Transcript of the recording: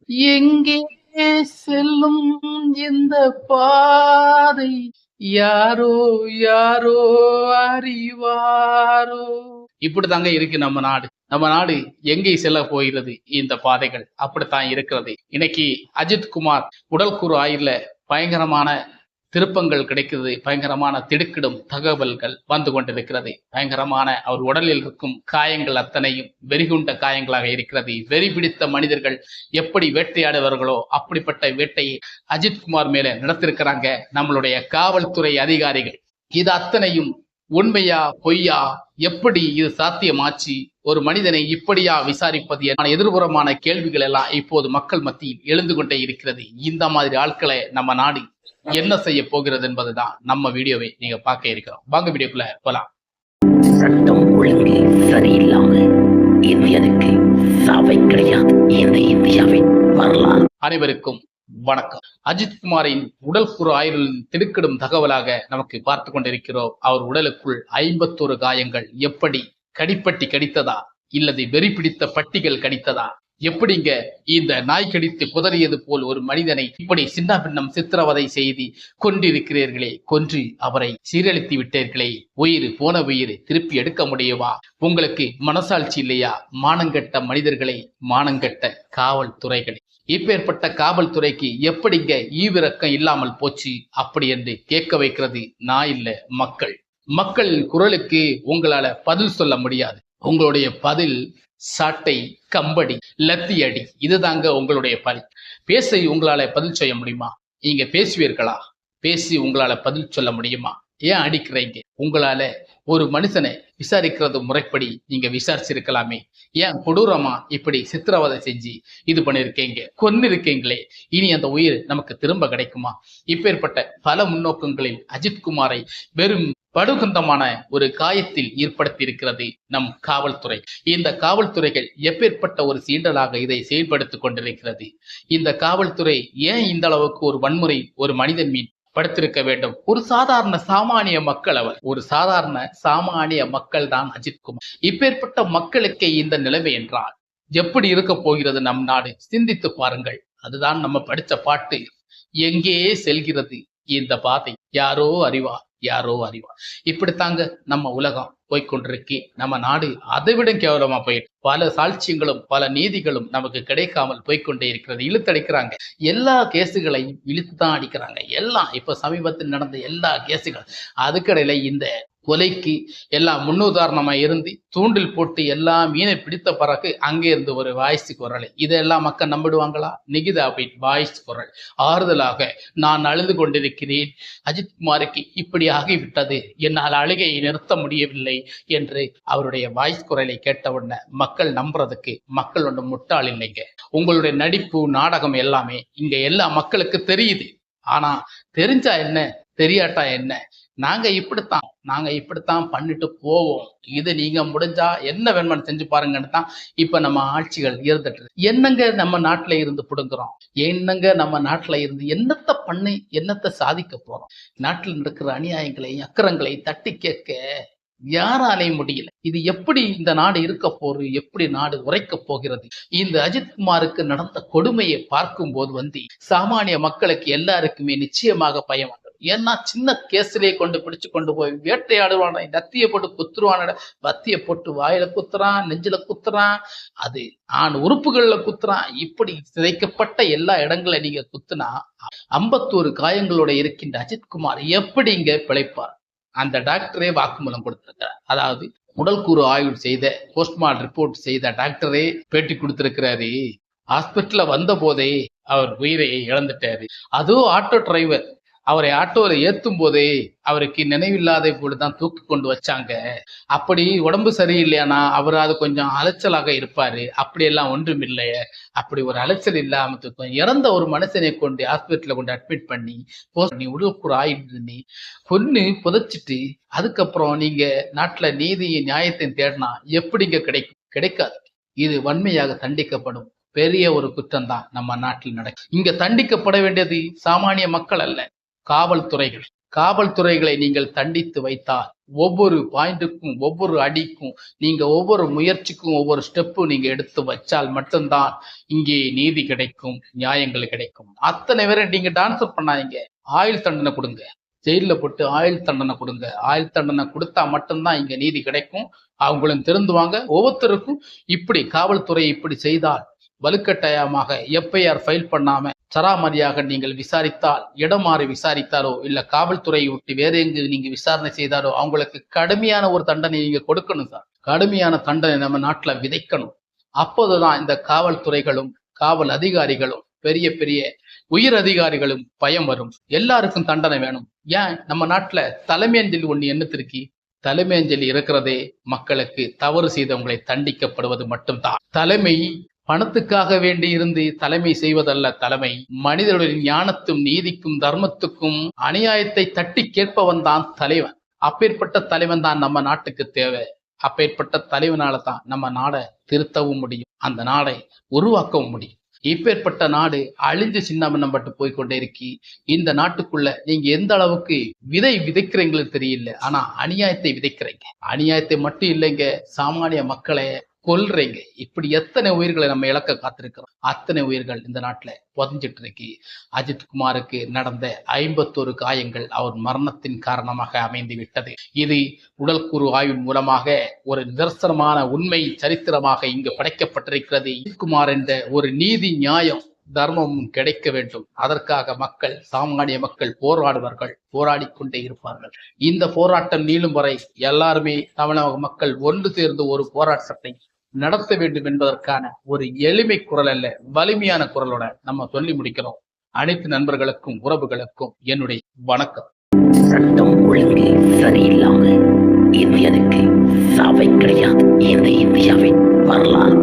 எங்கே செல்லும் இந்த பாதை யாரோ யாரோ அறிவாரோ. இப்படித்தாங்க இருக்கு நம்ம நாடு. நம்ம நாடு எங்கே செல்ல போகிறது இந்த பாதைகள் அப்படித்தான் இருக்கிறது. இன்னைக்கு அஜித்குமார் உடல்கூறு ஆய்வுல பயங்கரமான திருப்பங்கள் கிடைக்கிறது. பயங்கரமான திடுக்கிடும் தகவல்கள் வந்து கொண்டிருக்கிறது. பயங்கரமான அவர் உடலில் இருக்கும் காயங்கள் அத்தனையும் வெறிகுண்ட காயங்களாக இருக்கிறது. வெறி பிடித்த மனிதர்கள் எப்படி வேட்டையாடுவார்களோ அப்படிப்பட்ட வேட்டையை அஜித்குமார் மேல நடத்திருக்கிறாங்க நம்மளுடைய காவல்துறை அதிகாரிகள். இது அத்தனையும் உண்மையா பொய்யா, எப்படி இது சாத்தியமாச்சு, ஒரு மனிதனை இப்படியா விசாரிப்பது என எதிர்புறமான கேள்விகள் எல்லாம் இப்போது மக்கள் மத்தியில் எழுந்து கொண்டே இருக்கிறது. இந்த மாதிரி ஆட்களை நம்ம நாடு என்ன செய்ய போகிறது என்பதுதான் நம்ம வீடியோவை நீங்க பார்க்க இருக்கிறோம். வாங்க வீடியோக்குள்ள போலாம். சட்டம் ஒழுங்கு சரியில்லாமல் இந்தியனுக்கு சாவை கிடையாது. இந்த இந்தியாவின் வரலாறு. அனைவருக்கும் வணக்கம். அஜித்குமாரின் உடல்கூறு ஆய்வில் திடுக்கிடும் தகவலாக நமக்கு பார்த்து கொண்டிருக்கிறோம். அவர் உடலுக்குள் 51 காயங்கள். எப்படி கடிப்பட்டி கடித்ததா இல்லது வெறி பிடித்த பட்டிகள் கடித்ததா? எப்படிங்க இந்த நாய் கடித்து குதறியது போல் ஒரு மனிதனை இப்படி சின்ன பின்னம் சித்திரவதை செய்து கொண்டிருக்கிறீர்களே, கொன்று அவரை சீரழித்து விட்டீர்களே, உயிர் போன உயிர் திருப்பி எடுக்க முடியுமா? உங்களுக்கு மனசாட்சி இல்லையா? மானங்கட்ட மனிதர்களை, மானங்கட்ட காவல்துறைகளை. இப்பேற்பட்ட காவல்துறைக்கு எப்படிங்க ஈவிரக்கம் இல்லாமல் போச்சு அப்படி என்று கேட்க வைக்கிறது நான் இல்ல, மக்கள். மக்கள் குரலுக்கு உங்களால பதில் சொல்ல முடியாது. உங்களுடைய பதில் சாட்டை, கம்படி, லத்தி அடி. இதுதாங்க உங்களுடைய பதில். பேச உங்களால பதில் செய்ய முடியுமா? நீங்க பேசுவீர்களா? பேசி உங்களால பதில் சொல்ல முடியுமா? ஏன் அடிக்கிறீங்க? உங்களால ஒரு மனுஷனை விசாரிக்கிறது முறைப்படி நீங்க விசாரிச்சிருக்கலாமே. ஏன் கொடூரமா இப்படி சித்திரவதை செஞ்சு இது பண்ணிருக்கீங்க, கொன்னு இருக்கீங்களே. இனி அந்த உயிர் நமக்கு திரும்ப கிடைக்குமா? இப்பேற்பட்ட பல முன்னோக்கங்களில் அஜித்குமாரை வெறும் படுகுந்தமான ஒரு காயத்தில் ஏற்படுத்தி இருக்கிறது நம் காவல்துறை. இந்த காவல்துறைகள் எப்பேற்பட்ட ஒரு சீண்டலாக இதை செயல்படுத்திக் கொண்டிருக்கிறது. இந்த காவல்துறை ஏன் இந்த அளவுக்கு ஒரு வன்முறை ஒரு மனிதன் மீது படுத்திருக்க வேண்டும்? ஒரு சாதாரண சாமானிய மக்கள் அவர். ஒரு சாதாரண சாமானிய மக்கள் தான் அஜித்குமார். இப்பேற்பட்ட மக்களுக்கே இந்த நிலைமை என்றால் எப்படி இருக்க போகிறது நம் நாடு? சிந்தித்து பாருங்கள். அதுதான் நம்ம படிச்ச பாட்டு. எங்கே செல்கிறது இந்த பாதை யாரோ அறிவார், யாரோ அறிவார். இப்படித்தாங்க நம்ம உலகம் போய்கொண்டிருக்கு. நம்ம நாடு அதை விட கேவலமா போயிட்டு பல சாட்சியங்களும் பல நீதிகளும் நமக்கு கிடைக்காமல் போய்கொண்டே இருக்கிறது. இழுத்தடிக்கிறாங்க. எல்லா கேசுகளையும் இழுத்துதான் அடிக்கிறாங்க. எல்லாம் இப்ப சமீபத்தில் நடந்த எல்லா கேசுகள். அதுக்கடையில இந்த கொலைக்கு எல்லாம் முன்னுதாரணமா இருந்து தூண்டில் போட்டு எல்லா மீனை பிடித்த பிறகு அங்கே இருந்து ஒரு வாய்ஸ் குரல். இதெல்லாம் மக்கள் நம்பிடுவாங்களா? நிகிதாவின் வாய்ஸ் குரல். ஆறுதலாக நான் அழுது கொண்டிருக்கிறேன், அஜித்குமாருக்கு இப்படி ஆகிவிட்டது, என்னால் அழுகையை நிறுத்த முடியவில்லை என்று அவருடைய வாய்ஸ் குரலை கேட்டவுடனே மக்கள் நம்புறதுக்கு மக்கள் ஒன்றும் முட்டாள் இல்லைங்க. உங்களுடைய நடிப்பு நாடகம் எல்லாமே இங்க எல்லா மக்களுக்கு தெரியுது. ஆனா தெரிஞ்சா என்ன, தெரியாட்டா என்ன? நாங்க இப்படித்தான் பண்ணிட்டு போவோம். இது நீங்க முடிஞ்சா என்ன வேணுமான்னு செஞ்சு பாருங்கன்னு தான் இப்ப நம்ம ஆட்சிகள் இருந்துட்டு. என்னங்க நம்ம நாட்டுல இருந்து புடுங்குறோம்? என்னங்க நம்ம நாட்டுல இருந்து என்னத்தை பண்ணி என்னத்தை சாதிக்க போறோம்? நாட்டில் நடக்கிற அநியாயங்களை அக்கரங்களை தட்டி கேட்க யாராலையும் முடியல. இது எப்படி இந்த நாடு இருக்க போறது? எப்படி நாடு உரைக்க போகிறது? இந்த அஜித்குமாருக்கு நடந்த கொடுமையை பார்க்கும் போது சாமானிய மக்களுக்கு எல்லாருக்குமே நிச்சயமாக பயம். ஏன்னா சின்ன கேஸ்லயே பிடிச்சு கொண்டு போய் வேட்டையாடுவான, நத்திய போட்டு குத்துருவான, வத்திய போட்டு வாயில குத்துறான், நெஞ்சில குத்துறான், அது ஆண் உறுப்புகள்ல குத்துறான். இப்படி சிதைக்கப்பட்ட எல்லா இடங்களை நீங்க குத்துனா 51 காயங்களோட இருக்கின்ற அஜித்குமார் எப்படிங்க பிழைப்பார்? அந்த டாக்டரே வாக்குமூலம் கொடுத்திருக்கிறார். அதாவது உடல்கூறு ஆய்வு செய்த போஸ்ட்மார்டம் ரிப்போர்ட் செய்த டாக்டரே பேட்டி கொடுத்திருக்கிறாரு. ஹாஸ்பிட்டல்ல வந்த போதே அவர் உயிரை இழந்துட்டாரு. அதுவும் ஆட்டோ டிரைவர் அவரை ஆட்டோல ஏத்தும் போதே அவருக்கு நினைவில்லாத போலதான் தூக்கி கொண்டு வச்சாங்க. அப்படி உடம்பு சரியில்லையானா அவராது கொஞ்சம் அலைச்சலாக இருப்பாரு. அப்படியெல்லாம் ஒன்றும் இல்லை. அப்படி ஒரு அலைச்சல் இல்லாம இறந்த ஒரு மனுஷனை கொண்டு ஹாஸ்பிட்டல்ல கொண்டு அட்மிட் பண்ணி உடல்கூறு ஆயிட்டு கொன்னு புதைச்சிட்டு அதுக்கப்புறம் நீங்க நாட்டுல நீதி நியாயத்தை தேடினா எப்படிங்க கிடைக்கும்? கிடைக்காது. இது வன்மையாக தண்டிக்கப்படும் பெரிய ஒரு குற்றம் தான் நம்ம நாட்டில் நடக்கும். இங்க தண்டிக்கப்பட வேண்டியது சாமானிய மக்கள் அல்ல, காவல்துறைகள். காவல்துறைகளை நீங்கள் தண்டித்து வைத்தால் ஒவ்வொரு பாயிண்ட்டுக்கும் ஒவ்வொரு அடிக்கும் நீங்க ஒவ்வொரு முயற்சிக்கும் ஒவ்வொரு ஸ்டெப்பும் நீங்க எடுத்து வச்சால் மட்டும்தான் இங்கே நீதி கிடைக்கும், நியாயங்கள் கிடைக்கும். அத்தனை பேரை நீங்க டான்ஸ் பண்ணாதீங்க. ஆயுள் தண்டனை கொடுங்க, ஜெயில போட்டு ஆயுள் தண்டனை கொடுங்க. ஆயுள் தண்டனை கொடுத்தா மட்டும்தான் இங்க நீதி கிடைக்கும். அவங்களும் திருந்துவாங்க. ஒவ்வொருத்தருக்கும் இப்படி காவல்துறை இப்படி செய்தால், வலுக்கட்டாயமாக எஃப்ஐஆர் ஃபைல் பண்ணாம சராமரியாக நீங்கள் விசாரித்தால், இடம் மாறி விசாரித்தாலோ இல்ல காவல்துறையை விட்டு வேற எங்கு நீங்க விசாரணை செய்தாலோ அவங்களுக்கு கடுமையான ஒரு தண்டனை நீங்க கொடுக்கணும் சார். கடுமையான தண்டனை நம்ம நாட்டுல விதைக்கணும். அப்போதுதான் இந்த காவல்துறைகளும் காவல் அதிகாரிகளும் பெரிய பெரிய உயர் அதிகாரிகளும் பயம் வரும். எல்லாருக்கும் தண்டனை வேணும். ஏன் நம்ம நாட்டுல தலைமை அஞ்சலி ஒண்ணு என்னத்திற்கு? தலைமை அஞ்சலி இருக்கிறதே மக்களுக்கு தவறு செய்தவங்களை தண்டிக்கப்படுவது மட்டும்தான். தலைமை பணத்துக்காக வேண்டி இருந்து தலைமை செய்வதல்ல. தலைமை மனிதனுடைய ஞானத்தும் நீதிக்கும் தர்மத்துக்கும் அநியாயத்தை தட்டி கேட்பவன் தான் தலைவன். அப்பேற்பட்ட தலைவன் தான் நம்ம நாட்டுக்கு தேவை. அப்பேற்பட்ட தலைவனால தான் நம்ம நாடை திருத்தவும் முடியும், அந்த நாடை உருவாக்கவும் முடியும். இப்பேற்பட்ட நாடு அழிஞ்சு சின்னமன்னப்பட்டு போய்கொண்டே இருக்கி. இந்த நாட்டுக்குள்ள நீங்க எந்த அளவுக்கு விதை விதைக்கிறீங்களுக்கு தெரியல, ஆனா அநியாயத்தை விதைக்கிறீங்க. அநியாயத்தை மட்டும் இல்லைங்க, சாமானிய மக்களை கொல்றீங்க. இப்படி எத்தனை உயிர்களை நம்ம இழக்க காத்திருக்கிறோம். அத்தனை உயிர்கள் இந்த நாட்டுல புதைஞ்சிட்டு இருக்கு. அஜித்குமாருக்கு நடந்த 51 காயங்கள் அவர் மரணத்தின் காரணமாக அமைந்து விட்டது. இது உடல்கூறு ஆய்வின் மூலமாக ஒரு நிதர்சனமான உண்மை சரித்திரமாக இங்கு படைக்கப்பட்டிருக்கிறது. அஜித்குமார் என்ற ஒரு நீதி, நியாயம், தர்மமும் கிடைக்க வேண்டும். அதற்காக மக்கள், சாமானிய மக்கள் போராடுவார்கள், போராடி கொண்டே இருப்பார்கள். இந்த போராட்டம் நீளும் வரை எல்லாருமே தமிழக மக்கள் ஒன்று சேர்ந்து ஒரு போராட்டத்தை நடத்த வேண்டும் என்பதற்கான ஒரு எளிமை குரல் அல்ல, வலிமையான குரலோட நம்ம சொல்லி முடிக்கிறோம். அனைத்து நண்பர்களுக்கும் உறவுகளுக்கும் என்னுடைய வணக்கம். சட்டம் ஒழுங்கு சரியில்லாமல் இந்தியனுக்கு சாவை கிடையாது. இந்த இந்தியாவின் வரலாறு